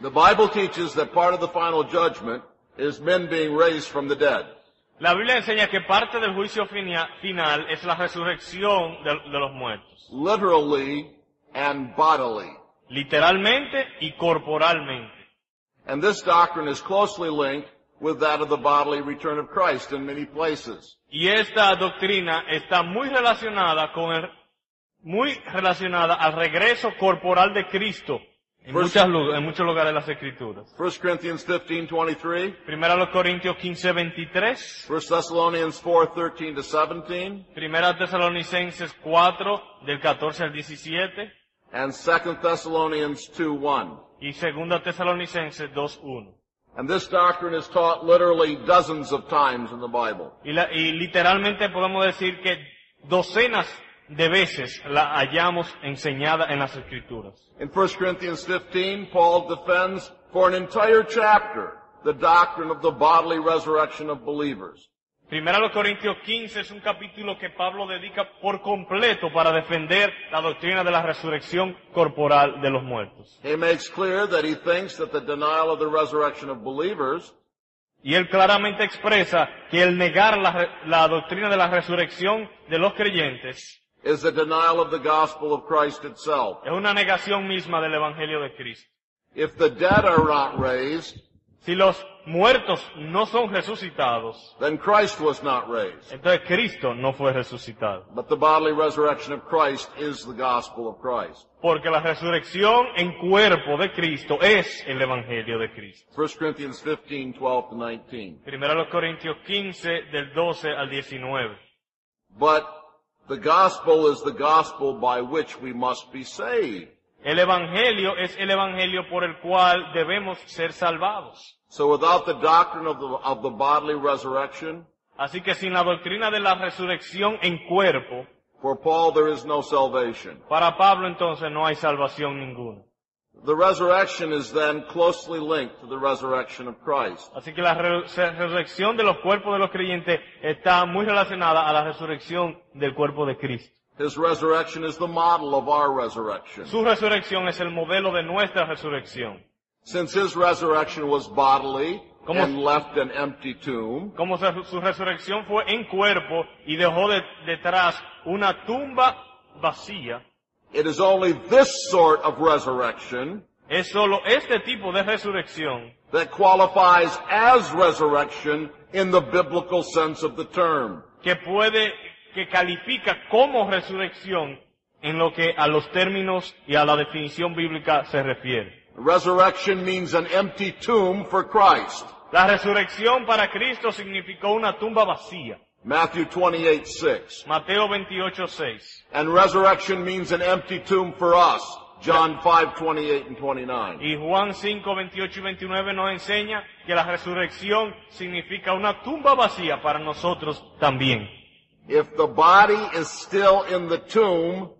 The Bible teaches that part of the final judgment is men being raised from the dead. La Biblia enseña que parte del juicio final es la resurrección de los muertos. Literally and bodily. Literalmente y corporalmente. And this doctrine is closely linked with that of the bodily return of Christ in many places. Y esta doctrina está muy relacionada al regreso corporal de Cristo en muchos lugares de las Escrituras. 1 Corinthians 15:23. Primera los Corintios 15:23. 1 Thessalonians 4:13-17. Primera Tesalonicenses 4 del 14 al 17. And 2 Thessalonians 2:1. Y Segunda Tesalonicenses 2:1. And this doctrine is taught literally dozens of times in the Bible. Y literalmente podemos decir que docenas de veces la hallamos enseñada en las Escrituras. In 1 Corinthians 15, Paul defends for an entire chapter the doctrine of the bodily resurrection of believers. Primera los Corintios 15 es un capítulo que Pablo dedica por completo para defender la doctrina de la resurrección corporal de los muertos. He makes clear that he thinks that the denial of the resurrection of believers Y él claramente expresa que el negar la doctrina de la resurrección de los creyentes is a denial of the gospel of Christ itself. es una negación misma del Evangelio de Cristo. If the dead are not raised, Si los muertos no son resucitados, then Christ was not raised. entonces Cristo no fue resucitado. But the bodily resurrection of Christ is the gospel of Christ. Porque la resurrección en cuerpo de Cristo es el Evangelio de Cristo. 1 Corinthians 15:12-19. Primero los Corintios 15 del 12 al 19. But the gospel is the gospel by which we must be saved. El Evangelio es el Evangelio por el cual debemos ser salvados. So without the doctrine of the bodily resurrection, Así que sin la doctrina de la resurrección en cuerpo, for Paul there is no salvation. para Pablo entonces no hay salvación ninguna. The resurrection is then closely linked to the resurrection of Christ. Así que la resurrección de los cuerpos de los creyentes está muy relacionada a la resurrección del cuerpo de Cristo. His resurrection is the model of our resurrection. Su resurrección es el modelo de nuestra resurrección. Since his resurrection was bodily and left an empty tomb, Como su resurrección fue en cuerpo y dejó detrás una tumba vacía, it is only this sort of resurrection es solo este tipo de resurrección that qualifies as resurrection in the biblical sense of the term. que califica como resurrección en lo que a los términos y a la definición bíblica se refiere. Resurrection means an empty tomb for Christ. La resurrección para Cristo significó una tumba vacía. Matthew 28:6. Mateo 28:6. And resurrection means an empty tomb for us. John 5:28-29. Y Juan 5, 28 y 29 nos enseña que la resurrección significa una tumba vacía para nosotros también. If the body is still in the tomb,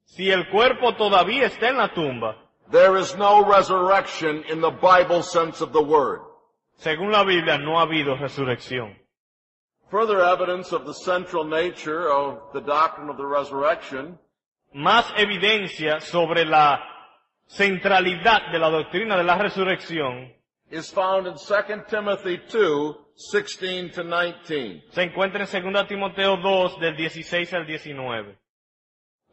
Si el cuerpo todavía está en la tumba, there is no resurrection in the Bible sense of the word. según la Biblia no ha habido resurrección. Further evidence of the central nature of the doctrine of the resurrection Más evidencia sobre la centralidad de la doctrina de la resurrección is found in 2 Timothy 2:16-19. se encuentra en 2 Timoteo 2 del 16 al 19.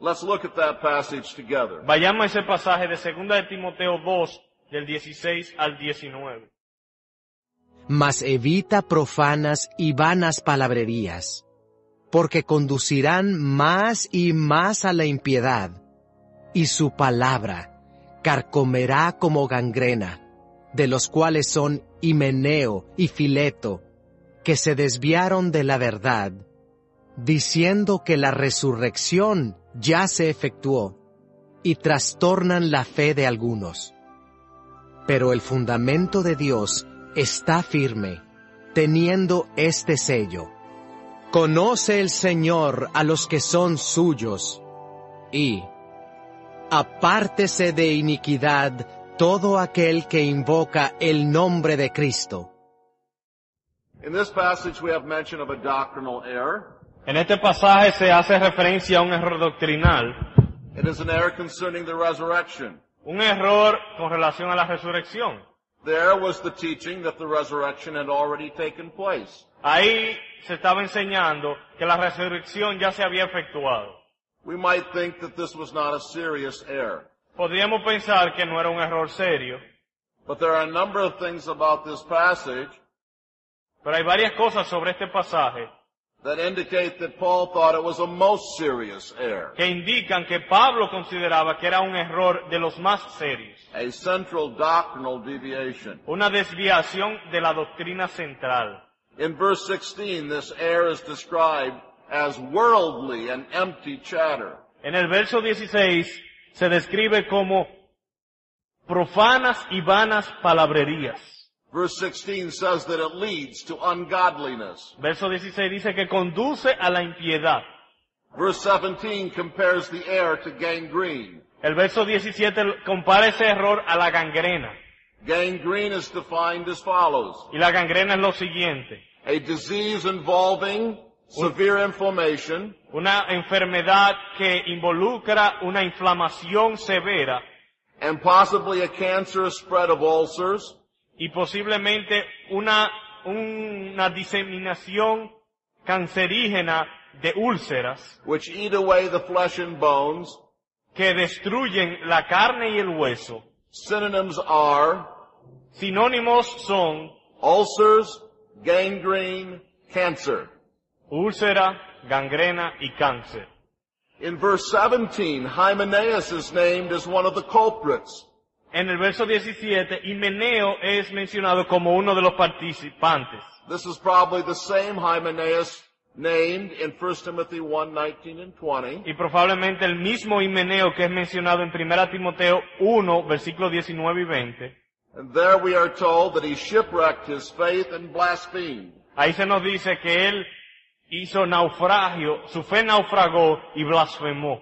Let's look at that passage together. Vayamos a ese pasaje de 2 Timoteo 2 del 16 al 19. Mas evita profanas y vanas palabrerías, porque conducirán más y más a la impiedad, y su palabra carcomerá como gangrena, de los cuales son Himeneo y Fileto, que se desviaron de la verdad, diciendo que la resurrección ya se efectuó, y trastornan la fe de algunos. Pero el fundamento de Dios está firme, teniendo este sello: conoce el Señor a los que son suyos, y apártese de iniquidad todo aquel que invoca el nombre de Cristo. In this passage we have mention of a doctrinal error. En este pasaje se hace referencia a un error doctrinal, It is an error concerning the resurrection. Un error con relación a la resurrección. There was the teaching that the resurrection had already taken place. Ahí se estaba enseñando que la resurrección ya se había efectuado. We might think that this was not a serious error. Podríamos pensar que no era un error serio, But there are a number of things about this passage pero hay varias cosas sobre este pasaje that indicate that Paul thought it was a most serious error, que indican que Pablo consideraba que era un error de los más serios, a central doctrinal deviation. una desviación de la doctrina central. In verse 16, this error is described as worldly and empty chatter. En el verso 16 se describe como profanas y vanas palabrerías. Verse 16 says that it leads to ungodliness. Verso 16 dice que conduce a la impiedad. Verse 17 compares the error to gangrene. El verso 17 compara ese error a la gangrena. Gangrene is defined as follows: Y la gangrena es lo siguiente: a disease involving severe inflammation, una enfermedad que involucra una inflamación severa and possibly a cancerous spread of ulcers, y posiblemente una diseminación cancerígena de úlceras which eat away the flesh and bones. que destruyen la carne y el hueso. Synonyms are Sinónimos son ulcers, gangrene, cancer. úlcera, gangrena y cáncer. In verse 17, Hymenaeus is named as one of the culprits. En el verso 17, Himeneo es mencionado como uno de los participantes. This is probably the same Hymenaeus named in 1 Timothy 1:19 and 20. Y probablemente el mismo Himeneo que es mencionado en 1 Timoteo 1, versículos 19 y 20. And there we are told that he shipwrecked his faith and blasphemed. Ahí se nos dice que él hizo naufragio, su fe naufragó y blasfemó.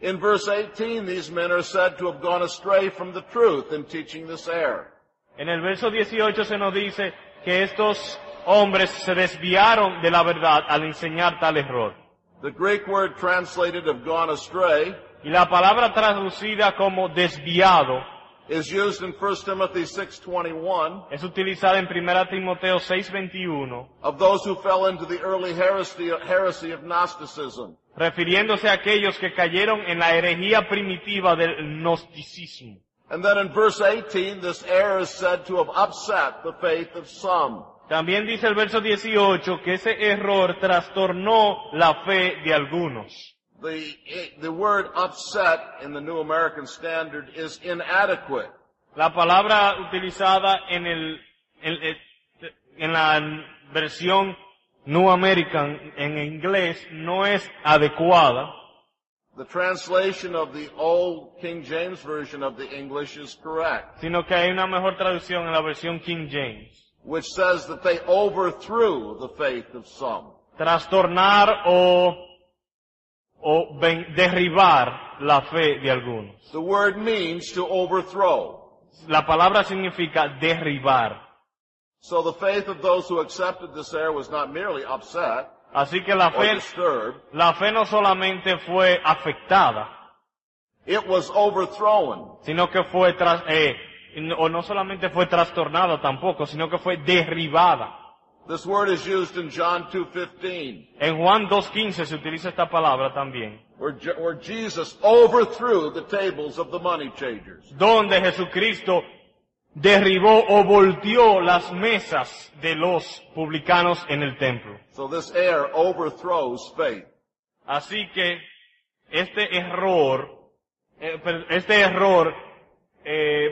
In verse 18, these men are said to have gone astray from the truth in teaching this error. En el verso 18 se nos dice que estos hombres se desviaron de la verdad al enseñar tal error. The Greek word translated have gone astray Y la palabra traducida como desviado is used in 1 Timothy 6:21 es utilizada en 1 Timoteo 6:21, of those who fell into the early heresy of Gnosticism. refiriéndose a aquellos que cayeron en la herejía primitiva del gnosticismo. And then in verse 18, this error is said to have upset the faith of some. También dice el verso 18 que ese error trastornó la fe de algunos. The word upset in the New American Standard is inadequate. La palabra utilizada en la versión New American en inglés no es adecuada. The translation of the old King James Version of the English is correct, Sino que hay una mejor traducción en la versión King James. which says that they overthrew the faith of some. Trastornar o derribar la fe de algunos. The word means to overthrow. La palabra significa derribar. So the faith of those who accepted this error was not merely upset Así que la or fe disturbed, no solamente fue afectada, it was overthrown. sino que no solamente fue trastornada tampoco, sino que fue derribada. This word is used in John 2:15, En Juan 2:15 se utiliza esta palabra también, where Jesus overthrew the tables of the money changers. donde Jesucristo derribó o volteó las mesas de los publicanos en el templo. So this error overthrows faith. Así que este error,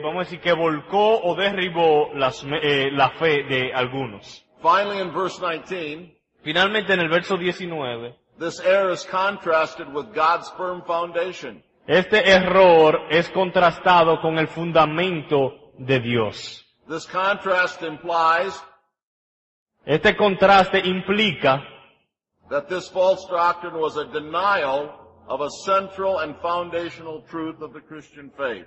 vamos a decir que volcó o derribó la fe de algunos. Finally, in verse 19, Finalmente en el verso 19, this error is contrasted with God's firm foundation. este error es contrastado con el fundamento de Dios. This contrast implies Este contraste implica that this false doctrine was a denial of a central and foundational truth of the Christian faith.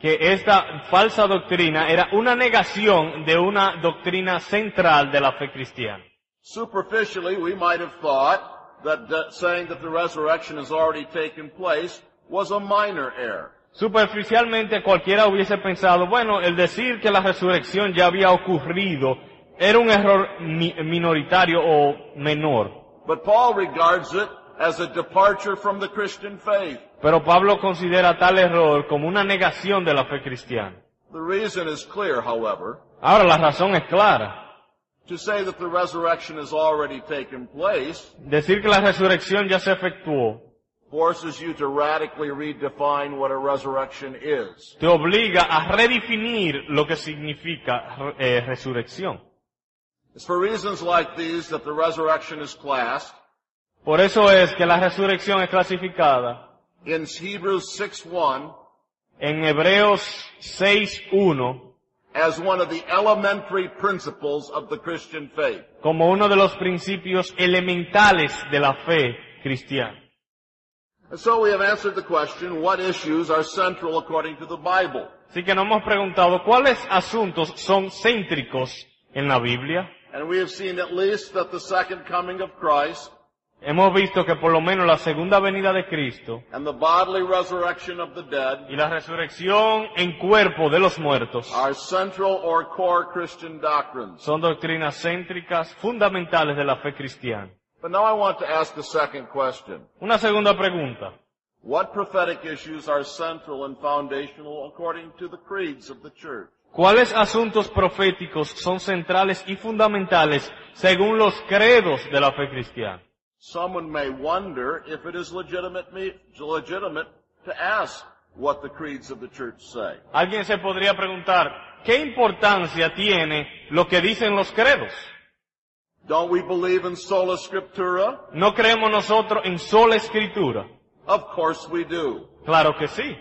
que esta falsa doctrina era una negación de una doctrina central de la fe cristiana. Superficially, we might have thought that saying that the resurrection has already taken place was a minor error. Superficialmente cualquiera hubiese pensado, bueno, el decir que la resurrección ya había ocurrido era un error minoritario o menor. But Paul regards it as a departure from the Christian faith. Pero Pablo considera tal error como una negación de la fe cristiana. The reason is clear, however. Ahora la razón es clara. To say that the resurrection has already taken place Decir que la resurrección ya se efectuó forces you to radically redefine what a resurrection is. te obliga a redefinir lo que significa resurrección. It's for reasons like these that the resurrection is classed Por eso es que la resurrección es clasificada in Hebrews 6:1 en Hebreos 6:1 as one of the elementary principles of the Christian faith. como uno de los principios elementales de la fe cristiana. And so we have answered the question, what issues are central according to the Bible? Así que nos hemos preguntado cuáles asuntos son céntricos en la Biblia. And we have seen at least that the second coming of Christ Hemos visto que por lo menos la segunda venida de Cristo and the bodily resurrection of the dead y la resurrección en cuerpo de los muertos are central or core Christian doctrines. son doctrinas céntricas fundamentales de la fe cristiana. But now I want to ask the second question. Una segunda pregunta. What prophetic issues are central and foundational according to the creeds of the church? ¿Cuáles asuntos proféticos son centrales y fundamentales según los credos de la fe cristiana? Someone may wonder if it is legitimate to ask what the creeds of the church say. Alguien se podría preguntar, ¿qué importancia tiene lo que dicen los credos? Don't we believe in sola scriptura? ¿No creemos nosotros en sola escritura? Of course we do. Claro que sí.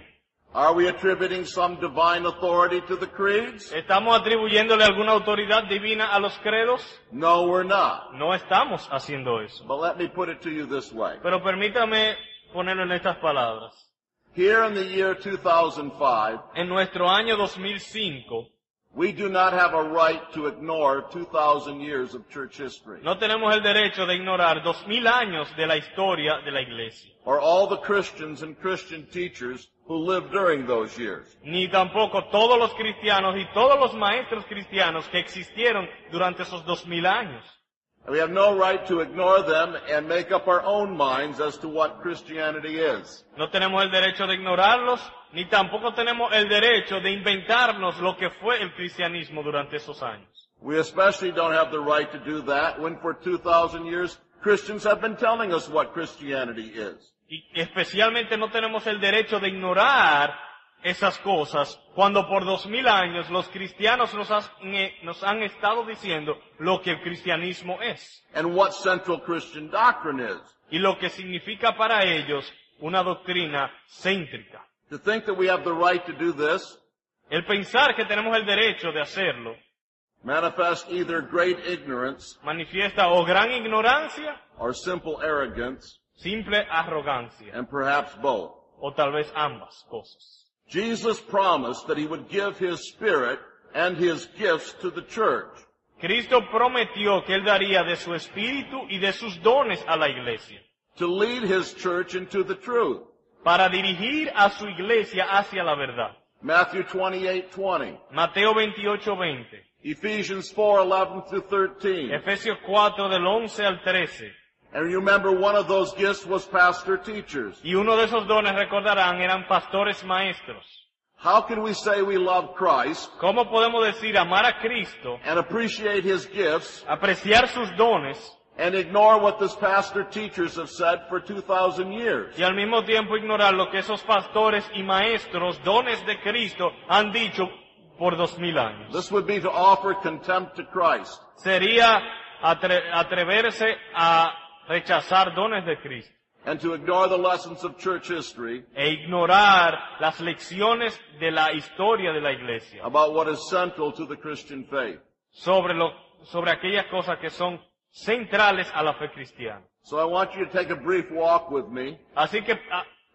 Are we attributing some divine authority to the creeds? ¿Estamos atribuyéndole alguna autoridad divina a los credos? No, we're not. No estamos haciendo eso. But let me put it to you this way. Pero permítame ponerlo en estas palabras. Here in the year 2005, En nuestro año 2005, we do not have a right to ignore 2,000 years of church history, no tenemos el derecho de ignorar 2000 años de la historia de la iglesia. or all the Christians and Christian teachers who lived during those years. Ni tampoco todos los cristianos y todos los maestros cristianos que existieron durante esos 2000 años. We have no right to ignore them and make up our own minds as to what Christianity is. No tenemos el derecho de ignorarlos, ni tampoco tenemos el derecho de inventarnos lo que fue el cristianismo durante esos años. We especially don't have the right to do that when for 2,000 years Christians have been telling us what Christianity is. Y especialmente no tenemos el derecho de ignorar esas cosas cuando por 2000 años los cristianos nos han estado diciendo lo que el cristianismo es And what central Christian doctrine is. y lo que significa para ellos una doctrina céntrica. To think that we have the right to do this El pensar que tenemos el derecho de hacerlo manifests either great ignorance manifiesta o gran ignorancia, or simple arrogance, simple arrogancia, and perhaps both. o tal vez ambas cosas. Jesus promised that he would give his Spirit and his gifts to the church. Cristo prometió que Él daría de su espíritu y de sus dones a la iglesia, to lead his church into the truth. para dirigir a su iglesia hacia la verdad. Matthew 28:20, Mateo 28:20, Ephesians 4:11 through 13. Efesios 4 del 11 al 13. And you remember one of those gifts was pastor teachers. Y uno de esos dones, recordarán, eran pastores maestros. How can we say we love Christ ¿Cómo podemos decir amar a Cristo, and appreciate his gifts apreciar sus dones, and ignore what these pastor teachers have said for 2,000 years? y al mismo tiempo ignorar lo que esos pastores y maestros, dones de Cristo, han dicho por 2000 años? This would be to offer contempt to Christ. Sería atreverse a rechazar dones de Cristo And to ignore the lessons of church history e ignorar las lecciones de la historia de la iglesia about what is central to the Christian faith. sobre aquellas cosas que son centrales a la fe cristiana. So I want you to take a brief walk with me Así que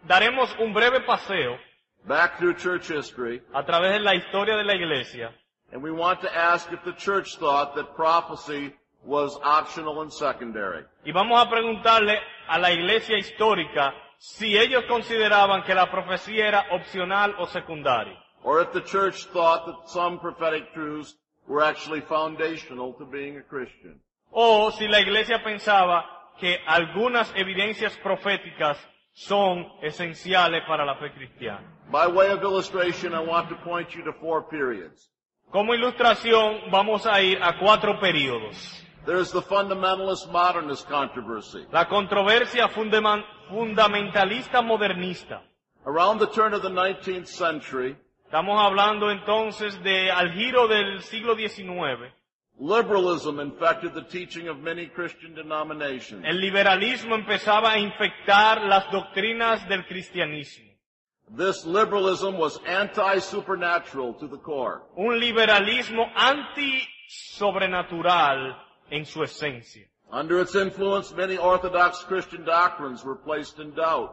daremos un breve paseo back through church history, a través de la historia de la iglesia, and we want to ask if the church thought that prophecy was optional and secondary. y vamos a preguntarle a la iglesia histórica si ellos consideraban que la profecía era opcional o secundaria, or if the church thought that some prophetic truths were actually foundational to being a Christian. o si la iglesia pensaba que algunas evidencias proféticas son esenciales para la fe cristiana. By way of illustration, I want to point you to 4 periods. Como ilustración, vamos a ir a 4 períodos. There's the fundamentalist modernist controversy. La controversia fundamentalista modernista. Around the turn of the 19th century, Estamos hablando entonces de al giro del siglo XIX. liberalism infected the teaching of many Christian denominations. El liberalismo empezaba a infectar las doctrinas del cristianismo. This liberalism was anti-supernatural to the core. Un liberalismo anti-sobrenatural en su esencia. Under its influence, many Orthodox Christian doctrines were placed in doubt.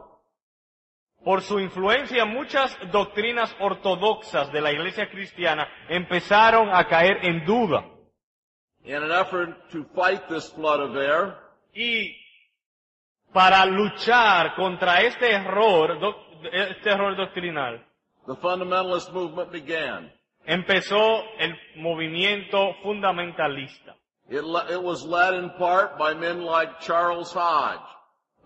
Por su influencia, muchas doctrinas ortodoxas de la iglesia cristiana empezaron a caer en duda. In an effort to fight this flood of air, Y para luchar contra este error doctrinal, the fundamentalist movement began. empezó el movimiento fundamentalista. It was led in part by men like Charles Hodge,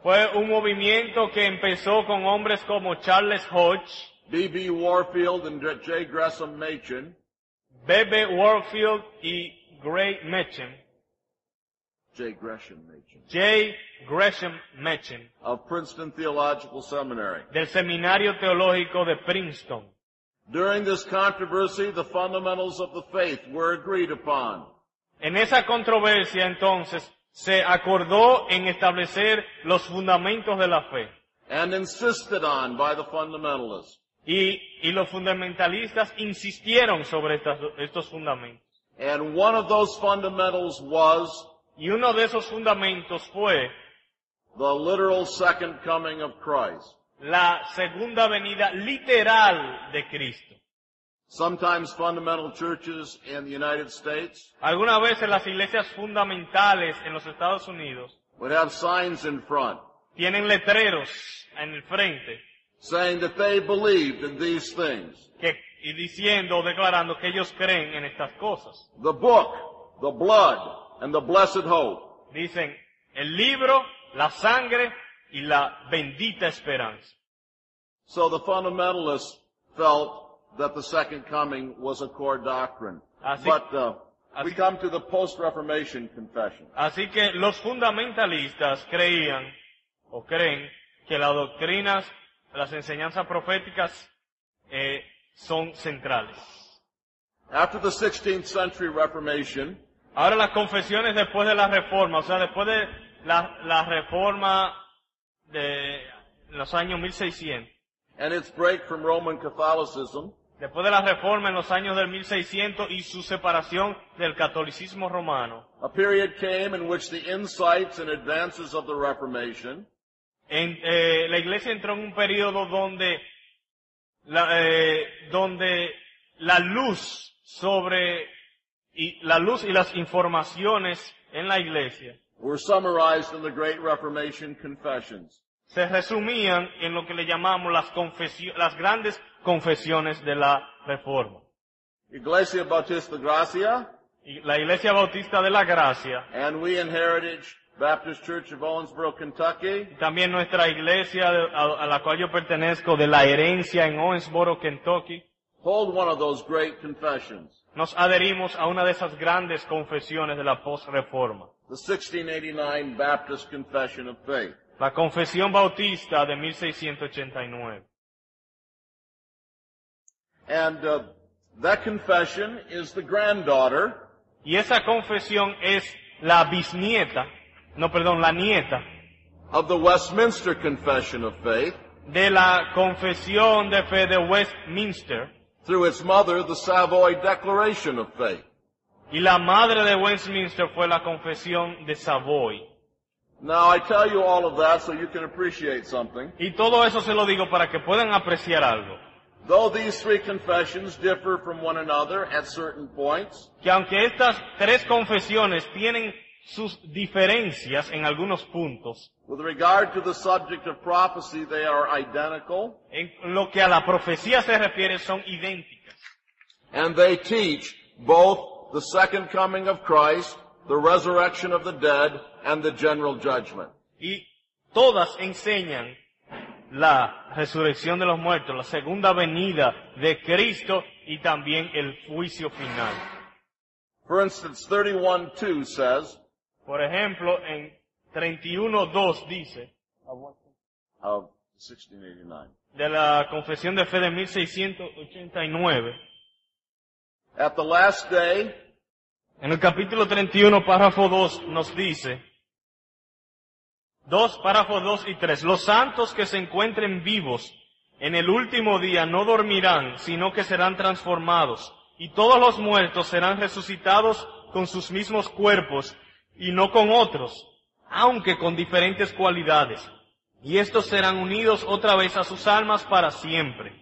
Fue un movimiento que empezó con hombres como Charles Hodge, B.B. Warfield, and J. Gresham Machen, B.B. Warfield y J. Gresham Machen, of Princeton Theological Seminary. del Seminario Teológico de Princeton. During this controversy, the fundamentals of the faith were agreed upon. En esa controversia, entonces, se acordó en establecer los fundamentos de la fe. And insisted on by the fundamentalists. Y los fundamentalistas insistieron sobre estos fundamentos. And one of those fundamentals was Y uno de esos fundamentos fue the literal second coming of Christ. la segunda venida literal de Cristo. Sometimes fundamental churches in the United States Algunas veces las iglesias fundamentales en los Estados Unidos would have signs in front tienen letreros en el frente saying that they believed in these things. y diciendo o declarando que ellos creen en estas cosas. The book, the blood, and the blessed hope. Dicen el libro, la sangre y la bendita esperanza. So the fundamentalists felt that the second coming was a core doctrine. Así- But we así- come to the post-Reformation confession. Así que los fundamentalistas creían o creen que las doctrinas, las enseñanzas proféticas son centrales. After the 16th century Reformation, Ahora las confesiones después de la Reforma, o sea, después de la Reforma de los años 1600, and its break from Roman Catholicism, después de la Reforma en los años del 1600 y su separación del catolicismo romano, a period came in which the insights and advances of the Reformation la Iglesia entró en un periodo donde la luz y las informaciones en la Iglesia were summarized in the Great Reformation Confessions. se resumían en lo que le llamamos las grandes confesiones de la Reforma. Iglesia Bautista Gracia Y la Iglesia Bautista de la Gracia, and We in Heritage Baptist Church of Owensboro, Kentucky, también nuestra iglesia a la cual yo pertenezco de la herencia en Owensboro, Kentucky, hold one of those great confessions, nos adherimos a una de esas grandes confesiones de la post-reforma. the 1689 Baptist Confession of Faith. La Confesión Bautista de 1689. And that confession is the granddaughter Y esa confesión es la nieta of the Westminster Confession of Faith, de la Confesión de Fe de Westminster, through its mother, the Savoy Declaration of Faith. y la madre de Westminster fue la Confesión de Savoy. Now, I tell you all of that so you can appreciate something. Y todo eso se lo digo para que puedan apreciar algo. Though these three confessions differ from one another at certain points, Que aunque estas tres confesiones tienen sus diferencias en algunos puntos. With regard to the subject of prophecy, they are identical, En lo que a la profecía se refiere son idénticas. and they teach both the second coming of Christ, the resurrection of the dead, and the general judgment. Y todas enseñan la resurrección de los muertos, la segunda venida de Cristo y también el juicio final. For instance, 31:2 says, Por ejemplo, en 31.2 dice, of 1689, de la Confesión de Fe de 1689, at the last day, en el capítulo 31, párrafo 2, nos dice, párrafos 2 y 3, los santos que se encuentren vivos en el último día no dormirán, sino que serán transformados, y todos los muertos serán resucitados con sus mismos cuerpos, y no con otros, aunque con diferentes cualidades. Y estos serán unidos otra vez a sus almas para siempre.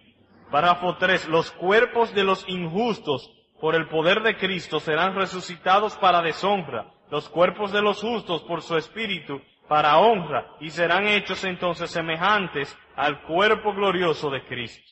Párrafo 3, los cuerpos de los injustos por el poder de Cristo serán resucitados para deshonra, los cuerpos de los justos por su espíritu para honra, y serán hechos entonces semejantes al cuerpo glorioso de Cristo.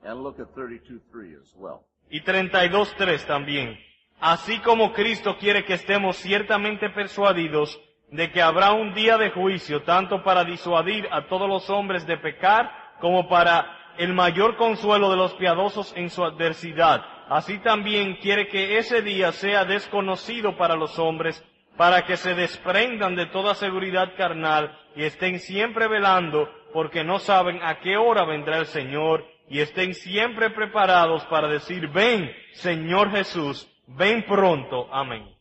and look at 32:3 as well. Y 32.3 también. Así como Cristo quiere que estemos ciertamente persuadidos de que habrá un día de juicio, tanto para disuadir a todos los hombres de pecar, como para el mayor consuelo de los piadosos en su adversidad. Así también quiere que ese día sea desconocido para los hombres, para que se desprendan de toda seguridad carnal y estén siempre velando, porque no saben a qué hora vendrá el Señor, y estén siempre preparados para decir, ven, Señor Jesús, ven pronto. Amén.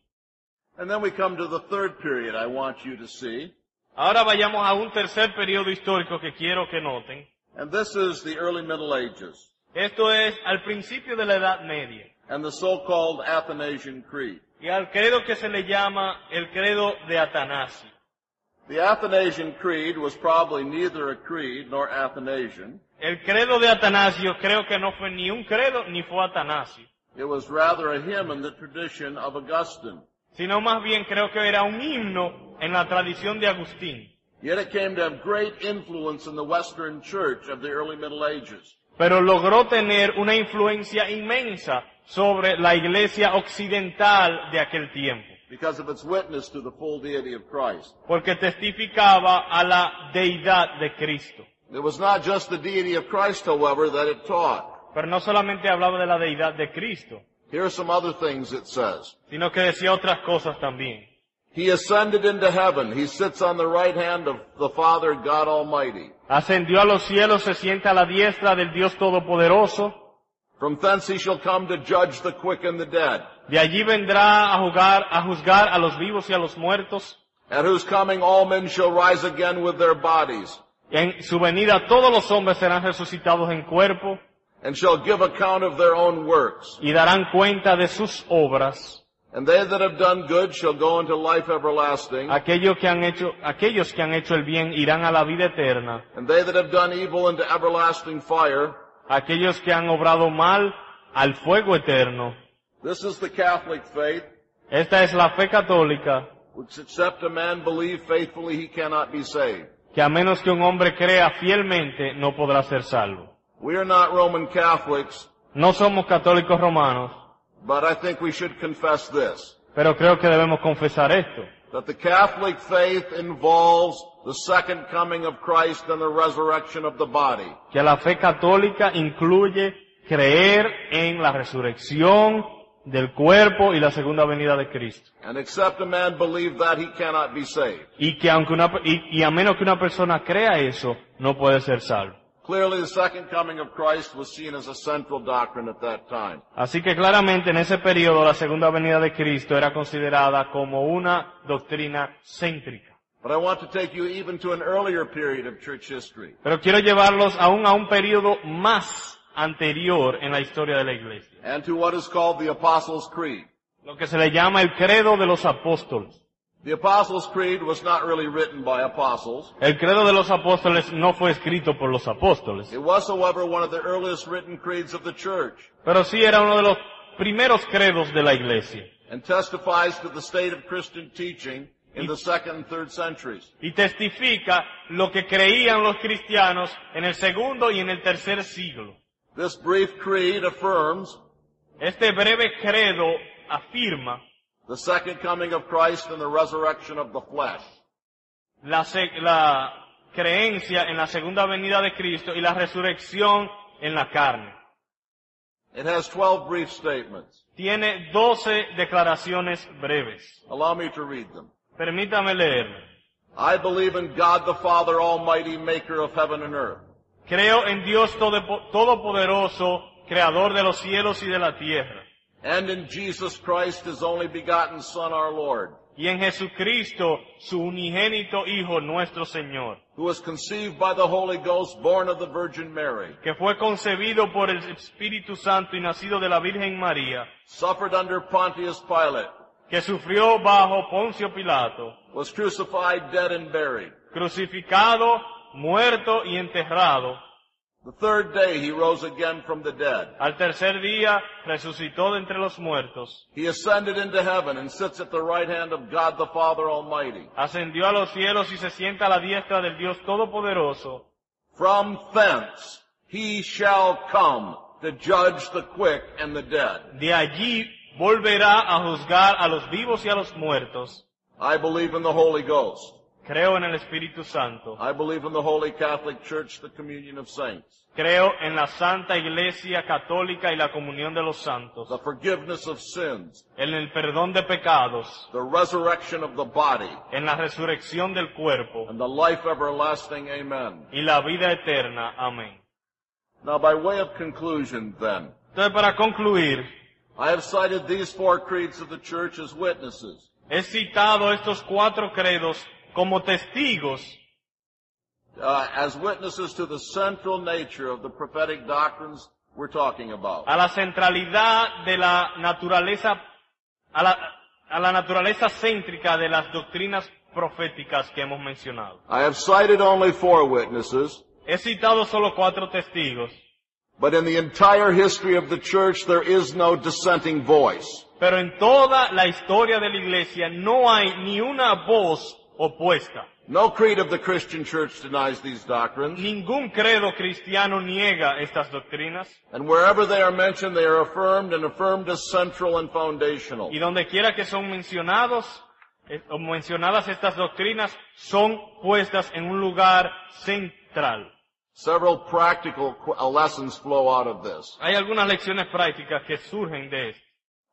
And then we come to the third period I want you to see, Ahora vayamos a un tercer periodo histórico que quiero que noten. and this is the early Middle Ages, Esto es al principio de la Edad Media, and the so-called Athanasian Creed. y al credo que se le llama el credo de Atanasio. The Athanasian Creed was probably neither a creed nor Athanasian. El credo de Atanasio creo que no fue ni un credo ni fue Atanasio, It was rather a hymn in the tradition of Augustine. sino más bien creo que era un himno en la tradición de Agustín. Yet it came to have great influence in the Western Church of the early Middle Ages. Pero logró tener una influencia inmensa sobre la iglesia occidental de aquel tiempo, because of its witness to the full deity of Christ. porque testificaba a la deidad de Cristo. It was not just the deity of Christ, however, that it taught. Pero no solamente hablaba de la deidad de Cristo, Here are some other things it says. sino que decía otras cosas también. He ascended into heaven. He sits on the right hand of the Father, God Almighty. Ascendió a los cielos, se sienta a la diestra del Dios Todopoderoso. From thence he shall come to judge the quick and the dead, De allí vendrá a juzgar a los vivos y a los muertos. at whose coming all men shall rise again with their bodies, En su venida todos los hombres serán resucitados en cuerpo and shall give account of their own works. y darán cuenta de sus obras. And they that have done good shall go into life everlasting, Aquellos que han hecho el bien irán a la vida eterna. and they that have done evil into everlasting fire. Aquellos que han obrado mal al fuego eterno. This is the Catholic faith, Esta es la fe católica, which except a man believe faithfully, he cannot be saved. que a menos que un hombre crea fielmente no podrá ser salvo. We are not Roman Catholics, No somos católicos romanos, but I think we should confess this, pero creo que debemos confesar esto, that the Catholic faith involves the second coming of Christ and the resurrection of the body. que la fe católica incluye creer en la resurrección del cuerpo y la segunda venida de Cristo. And except a man believe that, he cannot be saved. Y que y a menos que una persona crea eso, no puede ser salvo. Clearly, the second coming of Christ was seen as a central doctrine at that time. Así que claramente en ese periodo la segunda venida de Cristo era considerada como una doctrina céntrica. But I want to take you even to an earlier period of church history. Pero quiero llevarlos aún a un periodo más anterior en la historia de la Iglesia, And to what is called the Apostles' Creed. lo que se le llama el credo de los apóstoles. The Apostles' Creed was not really written by apostles. El credo de los apóstoles no fue escrito por los apóstoles, It was, however, one of the earliest written creeds of the church, pero sí era uno de los primeros credos de la Iglesia, and testifies to the state of Christian teaching in the second and third centuries. y testifica lo que creían los cristianos en el segundo y en el tercer siglo. This brief creed affirms Este breve credo afirma the second coming of Christ and the resurrection of the flesh. la creencia en la segunda venida de Cristo y la resurrección en la carne. It has 12 brief statements. Tiene 12 declaraciones breves. Allow me to read them. Permítame leerlo. I believe in God the Father Almighty, maker of heaven and earth. Creo en Dios Todopoderoso, creador de los cielos y de la tierra. And in Jesus Christ, his only begotten Son, our Lord, Y en Jesucristo, su unigénito Hijo, nuestro Señor, who was conceived by the Holy Ghost, born of the Virgin Mary, que fue concebido por el Espíritu Santo y nacido de la Virgen María, suffered under Pontius Pilate, que sufrió bajo Poncio Pilato, was crucified, dead, and buried. crucificado, muerto y enterrado. The third day he rose again from the dead. Al tercer día resucitó de entre los muertos, He ascended into heaven and sits at the right hand of God the Father Almighty. ascendió a los cielos y se sienta a la diestra del Dios Todopoderoso. From thence he shall come to judge the quick and the dead. De allí volverá a juzgar a los vivos y a los muertos. I believe in the Holy Ghost. Creo en el Espíritu Santo. I believe in the Holy Catholic Church, the communion of saints, Creo en la Santa Iglesia Católica y la comunión de los santos. the forgiveness of sins, En el perdón de pecados. the resurrection of the body, En la resurrección del cuerpo. and the life everlasting. Amen. Y la vida eterna. Amén. Now, by way of conclusion, then, Entonces, para concluir, I have cited these four creeds of the church as witnesses. he citado estos 4 credos como testigos, As witnesses to the central nature of the prophetic doctrines we're talking about. a la centralidad de la naturaleza, a la naturaleza céntrica de las doctrinas proféticas que hemos mencionado. I have cited only 4 witnesses, He citado solo 4 testigos, but in the entire history of the church there is no dissenting voice. pero en toda la historia de la Iglesia no hay ni una voz opuesta. No creed of the Christian church denies these doctrines, Ningún credo cristiano niega estas doctrinas, and wherever they are mentioned, they are affirmed and affirmed as central and foundational. y donde quiera que son o mencionadas estas doctrinas, son puestas en un lugar central. Several practical lessons flow out of this. Hay algunas lecciones prácticas que surgen de esto.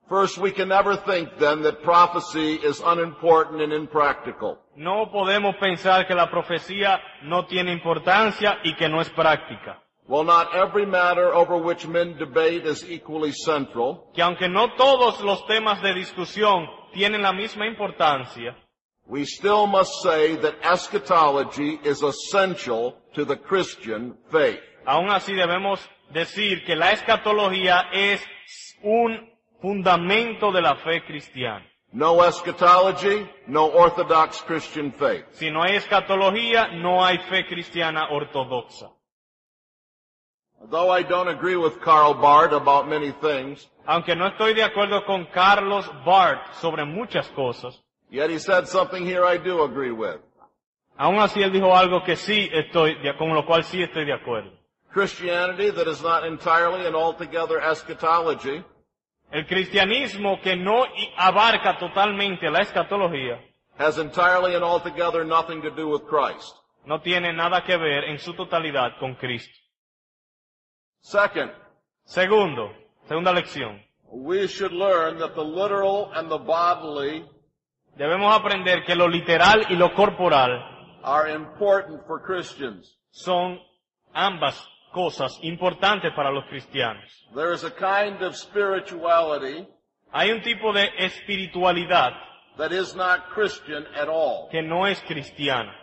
First, we can never think then that prophecy is unimportant and impractical. No podemos pensar que la profecía no tiene importancia y que no es práctica. While not every matter over which men debate is equally central, Que aunque no todos los temas de discusión tienen la misma importancia, we still must say that eschatology is essential to the Christian faith. aún así debemos decir que la escatología es un fundamento de la fe cristiana. No eschatology, no orthodox Christian faith. Si no hay escatología, no hay fe cristiana ortodoxa. Though I don't agree with Karl Barth about many things, Aunque no estoy de acuerdo con Carlos Barth sobre muchas cosas, yet he said something here I do agree with. aún así él dijo algo que con lo cual sí estoy de acuerdo. Christianity that is not entirely and altogether eschatology El cristianismo que no abarca totalmente la escatología has entirely and altogether nothing to do with Christ. no tiene nada que ver en su totalidad con Cristo. Second, Segunda lección. we should learn that the literal and the bodily Debemos aprender que lo literal y lo corporal are important for Christians. son ambas cosas importantes para los cristianos. There is a kind of spirituality Hay un tipo de espiritualidad that is not Christian at all. que no es cristiana.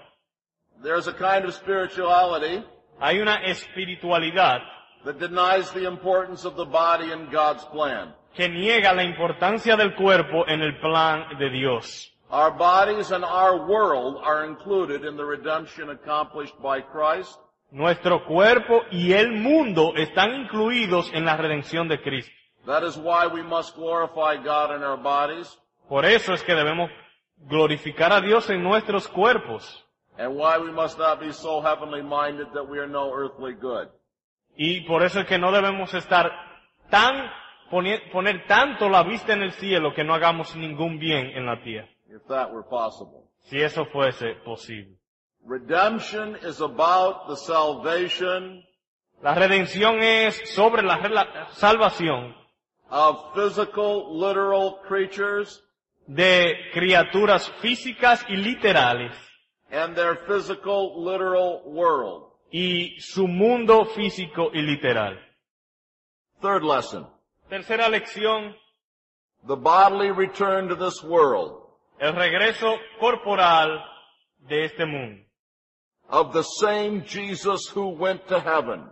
There is a kind of spirituality Hay una espiritualidad that denies the importance of the body in God's plan. que niega la importancia del cuerpo en el plan de Dios. Our bodies and our world are included in the redemption accomplished by Christ, Nuestro cuerpo y el mundo están incluidos en la redención de Cristo. That is why we must glorify God in our bodies. Por eso es que debemos glorificar a Dios en nuestros cuerpos. and why we must not be so heavenly minded that we are no earthly good. Y por eso es que no debemos estar poner tanto la vista en el cielo que no hagamos ningún bien en la tierra. If that were possible. Si eso fuese posible. Redemption is about the salvation La redención es sobre la salvación of physical, literal creatures de criaturas físicas y literales and their physical, literal world. y su mundo físico y literal. Third lesson, Tercera lección, the bodily return to this world el regreso corporal de este mundo. of the same Jesus who went to heaven.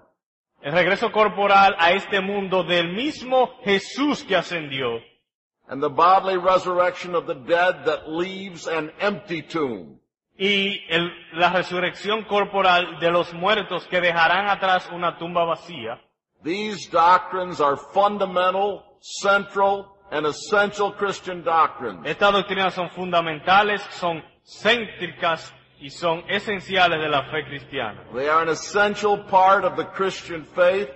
El regreso corporal a este mundo del mismo Jesús que ascendió. And the bodily resurrection of the dead that leaves an empty tomb. Y la resurrección corporal de los muertos que dejarán atrás una tumba vacía. These doctrines are fundamental, central, and essential Christian doctrines. Estas doctrinas son fundamentales, son céntricas y son esenciales de la fe cristiana. They are an essential part of the Christian faith.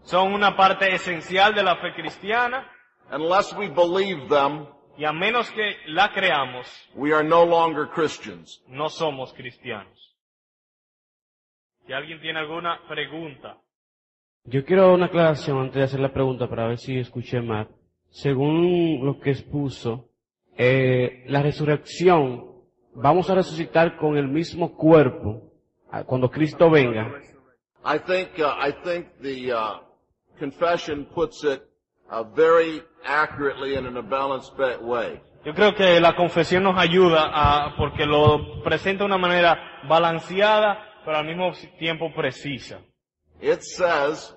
Son una parte esencial de la fe cristiana Unless we believe them, y a menos que la creamos, we are no longer Christians. no somos cristianos. Si alguien tiene alguna pregunta. Yo quiero una aclaración antes de hacer la pregunta para ver si escuché mal. Según lo que expuso, la resurrección, vamos a resucitar con el mismo cuerpo cuando Cristo venga. I think the confession puts it very accurately and in a balanced way. Yo creo que la confesión nos ayuda porque lo presenta de una manera balanceada, pero al mismo tiempo precisa. It says,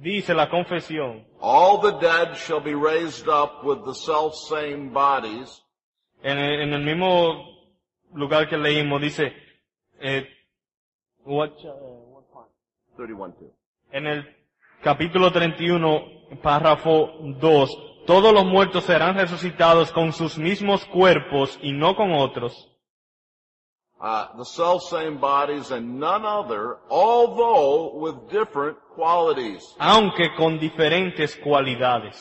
Dice la confesión, all the dead shall be raised up with the self-same bodies, en el mismo lugar que leímos, dice, 31:2. en el capítulo 31, párrafo 2, todos los muertos serán resucitados con sus mismos cuerpos y no con otros. The self-same bodies and none other, although with different qualities. Aunque con diferentes cualidades.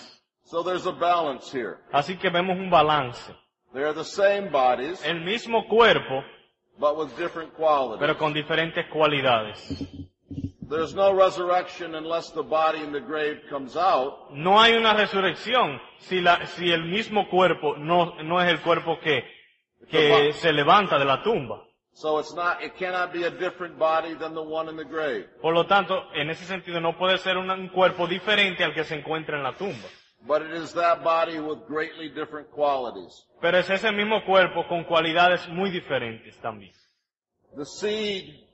So there's a balance here. Así que vemos un balance. They are the same bodies, El mismo cuerpo, but with different qualities. pero con diferentes cualidades. There's no resurrection unless the body in the grave comes out. No hay una resurrección si el mismo cuerpo no es el cuerpo que se levanta de la tumba. So it cannot be a different body than the one in the grave. Por lo tanto, en ese sentido no puede ser un cuerpo diferente al que se encuentra en la tumba. But it is that body with greatly different qualities. Pero es ese mismo cuerpo con cualidades muy diferentes también. The seed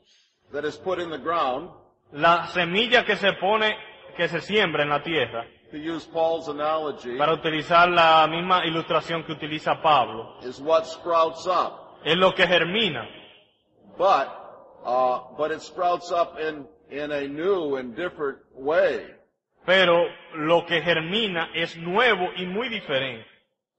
that is put in the ground, La semilla que se siembra en la tierra, to use Paul's analogy, para utilizar la misma ilustración que utiliza Pablo, is what sprouts up. es lo que germina. But it sprouts up in a new and different way. Pero lo que germina es nuevo y muy diferente.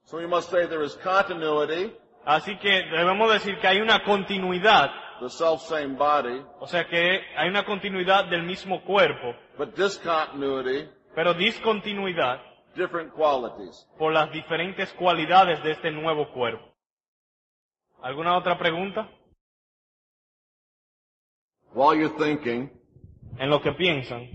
So we must say there is continuity, Así que debemos decir que hay una continuidad, the self-same body, o sea que hay una continuidad del mismo cuerpo, but discontinuity, pero discontinuidad different qualities. por las diferentes cualidades de este nuevo cuerpo. ¿Alguna otra pregunta? While you're thinking, En lo que piensan,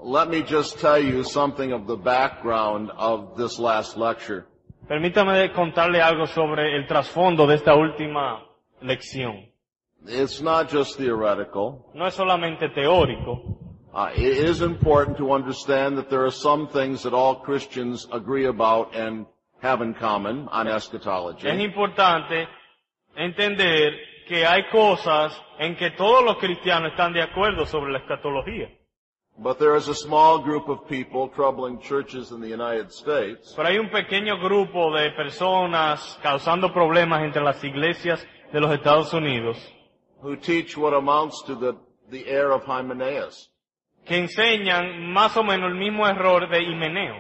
let me just tell you something of the background of this last lecture. permítame contarle algo sobre el trasfondo de esta última lección. It's not just theoretical. No es solamente teórico. It is important to understand that there are some things that all Christians agree about and have in common on eschatology. Es importante entender que hay cosas en que todos los cristianos están de acuerdo sobre la escatología. But there is a small group of people troubling churches in the United States Pero hay un pequeño grupo de personas causando problemas entre las iglesias de los Estados Unidos who teach what amounts to the error of Hymenaeus que enseñan más o menos el mismo error de Himeneo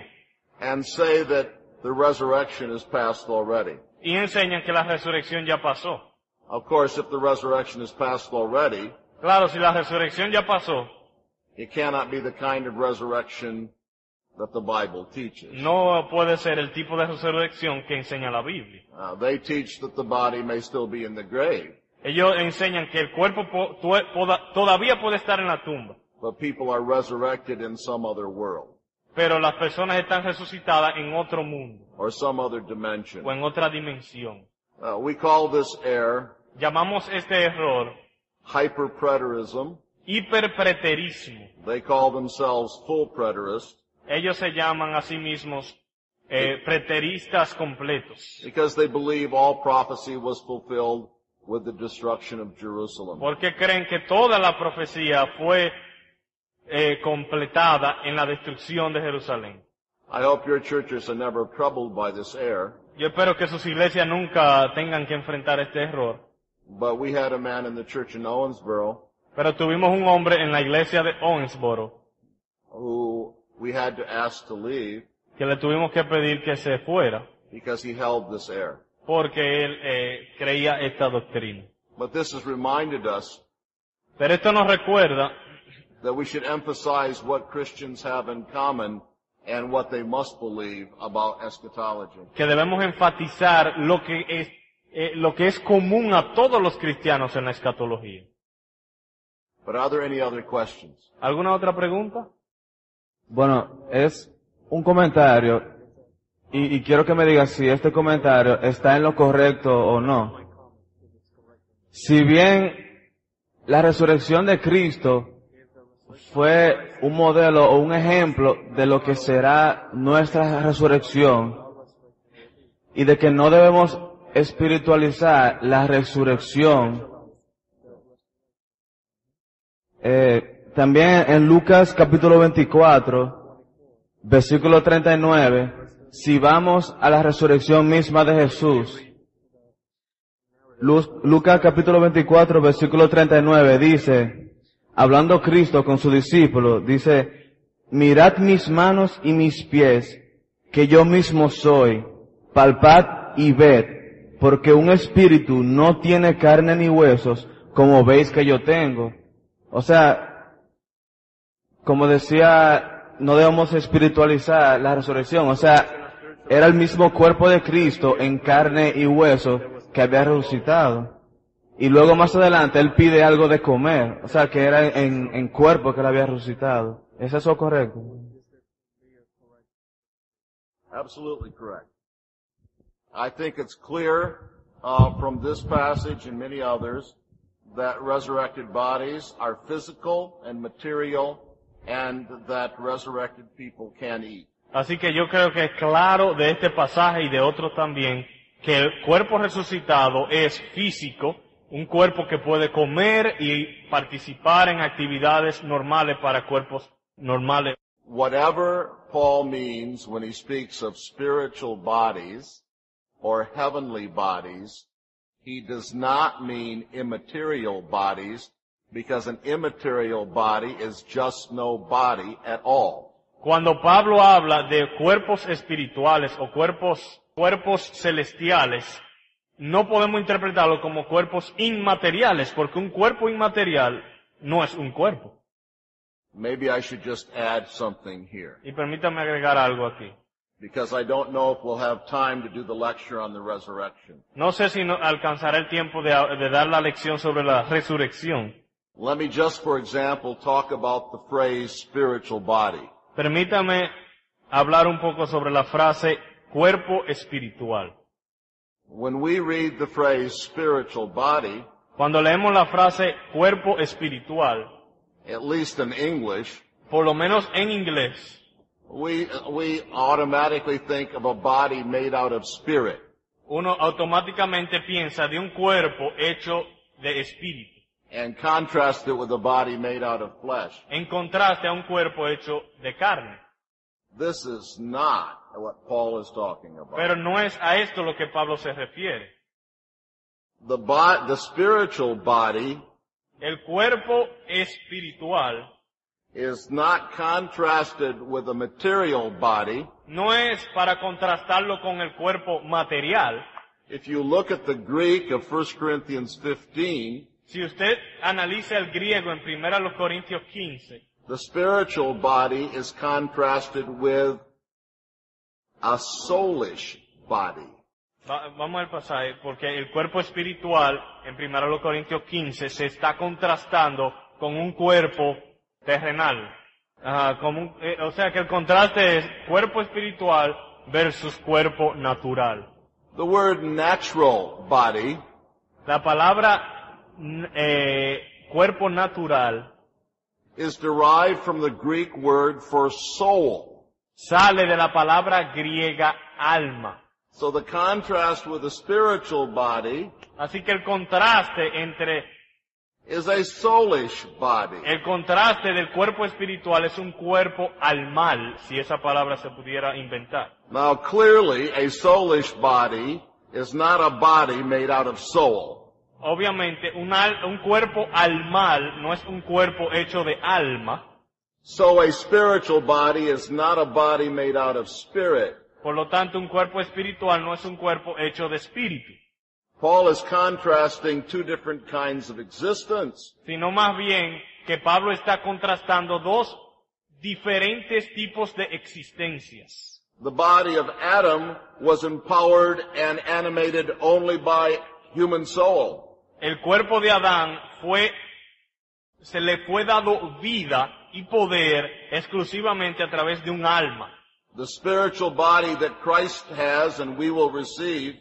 and say that the resurrection is past already. y enseñan que la resurrección ya pasó. Of course, if the resurrection is past already, Claro, si la resurrección ya pasó, it cannot be the kind of resurrection that the Bible teaches. no puede ser el tipo de resurrección que enseña la Biblia. They teach that the body may still be in the grave, Ellos enseñan que el cuerpo todavía puede estar en la tumba, but people are resurrected in some other world pero las personas están resucitadas en otro mundo or some other dimension. o en otra dimensión. We call this error Llamamos este error hyperpreterism. hiperpreterismo. They call themselves full preterists Ellos se llaman a sí mismos preteristas completos, because they believe all prophecy was fulfilled with the destruction of Jerusalem. porque creen que toda la profecía fue completada en la destrucción de Jerusalén. I hope your churches are never troubled by this error, Yo espero que sus iglesias nunca tengan que enfrentar este error, but we had a man in the church in Owensboro pero tuvimos un hombre en la iglesia de Owensboro who we had to ask to leave que le tuvimos que pedir que se fuera because he held this error. porque él creía esta doctrina. But this has reminded us Pero esto nos recuerda that we should emphasize what Christians have in common and what they must believe about eschatology. que debemos enfatizar lo que es común a todos los cristianos en la escatología. But are there any other questions? ¿Alguna otra pregunta? Bueno, es un comentario y quiero que me digas si este comentario está en lo correcto o no. Si bien la resurrección de Cristo fue un modelo o un ejemplo de lo que será nuestra resurrección y de que no debemos espiritualizar la resurrección, también en Lucas capítulo 24, versículo 39, si vamos a la resurrección misma de Jesús, Lucas capítulo 24, versículo 39 dice, hablando Cristo con su discípulo, dice, mirad mis manos y mis pies, que yo mismo soy, palpad y ved, porque un espíritu no tiene carne ni huesos, como veis que yo tengo. O sea, como decía, no debemos espiritualizar la resurrección. O sea, era el mismo cuerpo de Cristo en carne y hueso que había resucitado. Y luego más adelante Él pide algo de comer. O sea, que era en cuerpo que Él había resucitado. ¿Es eso correcto? Absolutely correct. I think it's clear from this passage and many others that resurrected bodies are physical and material and that resurrected people can eat. Así que yo creo que es claro de este pasaje y de otros también que el cuerpo resucitado es físico, un cuerpo que puede comer y participar en actividades normales para cuerpos normales. Whatever Paul means when he speaks of spiritual bodies or heavenly bodies, he does not mean immaterial bodies, because an immaterial body is just no body at all. Cuando Pablo habla de cuerpos espirituales o cuerpos celestiales, no podemos interpretarlo como cuerpos inmateriales, porque un cuerpo inmaterial no es un cuerpo. Maybe I should just add something here, Y permítame agregar algo aquí. because I don't know if we'll have time to do the lecture on the resurrection. No sé si alcanzará el tiempo de dar la lección sobre la resurrección. Let me just, for example, talk about the phrase spiritual body. Permítame hablar un poco sobre la frase cuerpo espiritual. When we read the phrase spiritual body, Cuando leemos la frase cuerpo espiritual, at least in English, por lo menos en inglés, we automatically think of a body made out of spirit. uno automáticamente piensa de un cuerpo hecho de espíritu, And contrast it with a body made out of flesh. en contraste a un cuerpo hecho de carne. This is not what Paul is talking about. Pero no es a esto lo que Pablo se refiere. The spiritual body El cuerpo espiritual is not contrasted with a material body, no es para contrastarlo con el cuerpo material, If you look at the Greek of 1 Corinthians 15, Si usted analiza el griego en 1 Corintios 15, the spiritual body is contrasted with a soulish body. vamos al pasaje, porque el cuerpo espiritual en 1 Corintios 15 se está contrastando con un cuerpo terrenal. O sea que el contraste es cuerpo espiritual versus cuerpo natural. The word natural body La palabra cuerpo natural is derived from the Greek word for soul. sale de la palabra griega alma. So the contrast with the spiritual body Así que el contraste entre is a soulish body. el contraste del cuerpo espiritual es un cuerpo almal, si esa palabra se pudiera inventar. Now clearly a soulish body is not a body made out of soul. Obviamente, un cuerpo almal no es un cuerpo hecho de alma. So a spiritual body is not a body made out of spirit. Por lo tanto, un cuerpo espiritual no es un cuerpo hecho de espíritu, Paul is contrasting two different kinds of existence. sino más bien que Pablo está contrastando dos diferentes tipos de existencias. The body of Adam was empowered and animated only by human soul. El cuerpo de Adán se le fue dado vida y poder exclusivamente a través de un alma. The spiritual body that Christ has and we will receive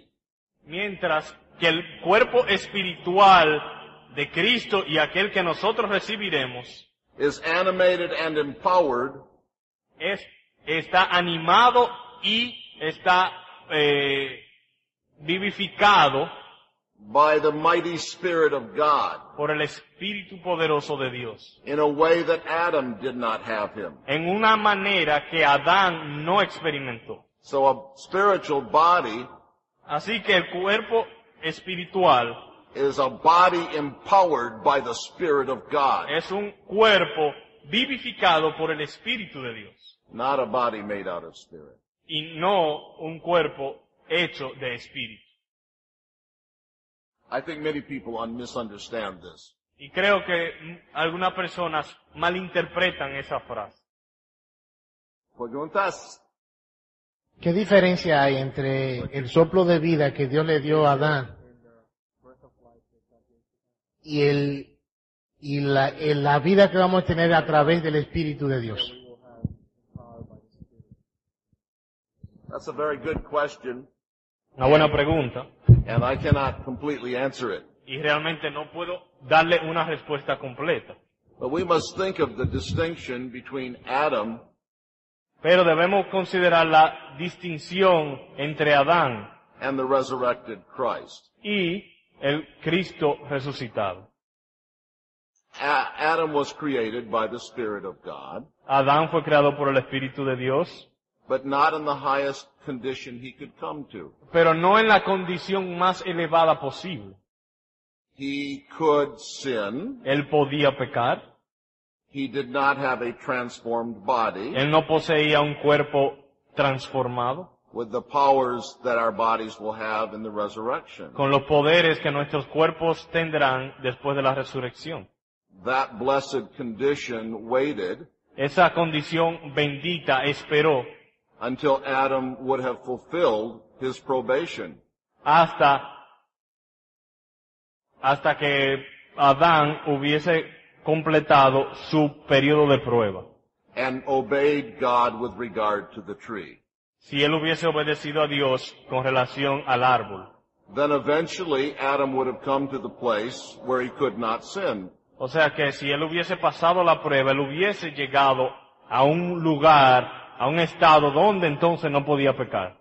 Mientras que el cuerpo espiritual de Cristo y aquel que nosotros recibiremos is animated and empowered está animado y está vivificado by the mighty Spirit of God por el Espíritu poderoso de Dios, in a way that Adam did not have him. en una manera que Adán no experimentó. So a spiritual body Así que el cuerpo espiritual is a body empowered by the Spirit of God, es un cuerpo vivificado por el Espíritu de Dios not a body made out of spirit. y no un cuerpo hecho de espíritu. I think many people misunderstand this. Y creo que algunas personas malinterpretan esa frase. Preguntas? ¿Qué diferencia hay entre el soplo de vida que Dios le dio a Adán y la vida que vamos a tener a través del Espíritu de Dios? That's a very good question, Una buena pregunta. and I cannot completely answer it. Y realmente no puedo darle una respuesta completa. But we must think of the distinction between Adam Pero debemos considerar la distinción entre Adán and the resurrected Christ. y el Cristo resucitado. Adam was created by the Spirit of God, Adán fue creado por el Espíritu de Dios, but not in the highest condition he could come to. pero no en la condición más elevada posible. He could sin. Él podía pecar, He did not have a transformed body él no poseía un cuerpo transformado, with the powers that our bodies will have in the resurrection. con los poderes que nuestros cuerpos tendrán después de la resurrección. That blessed condition waited Esa condición bendita esperó until Adam would have fulfilled his probation. hasta que Adán hubiese completado su periodo de prueba. And obeyed God with regard to the tree. Si él hubiese obedecido a Dios con relación al árbol. Then eventually Adam would have come to the place where he could not sin. O sea que si él hubiese pasado la prueba, él hubiese llegado a un lugar, a un estado donde entonces no podía pecar.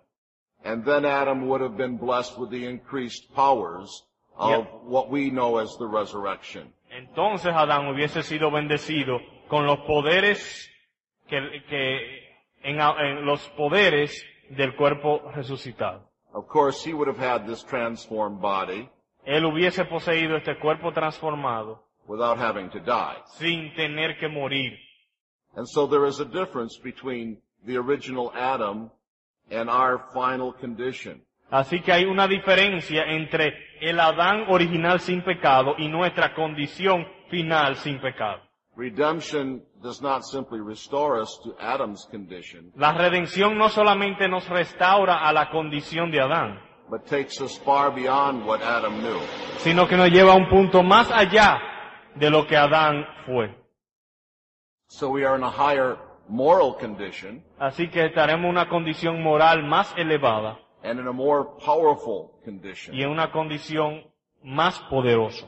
And then Adam would have been blessed with the increased powers of what we know as the resurrection. Entonces Adán hubiese sido bendecido con los poderes en los poderes del cuerpo resucitado. Of course, he would have had this transformed body Él hubiese poseído este cuerpo transformado without having to die. sin tener que morir. And so there is a difference between the original Adam and our final condition. Así que hay una diferencia entre el Adán original sin pecado y nuestra condición final sin pecado. Redemption does not simply restore us to Adam's condition, La redención no solamente nos restaura a la condición de Adán, but takes us far beyond what Adam knew. sino que nos lleva a un punto más allá de lo que Adán fue. So we are in a higher moral condition Así que estaremos en una condición moral más elevada and in a more powerful y condition. en una condición más poderosa.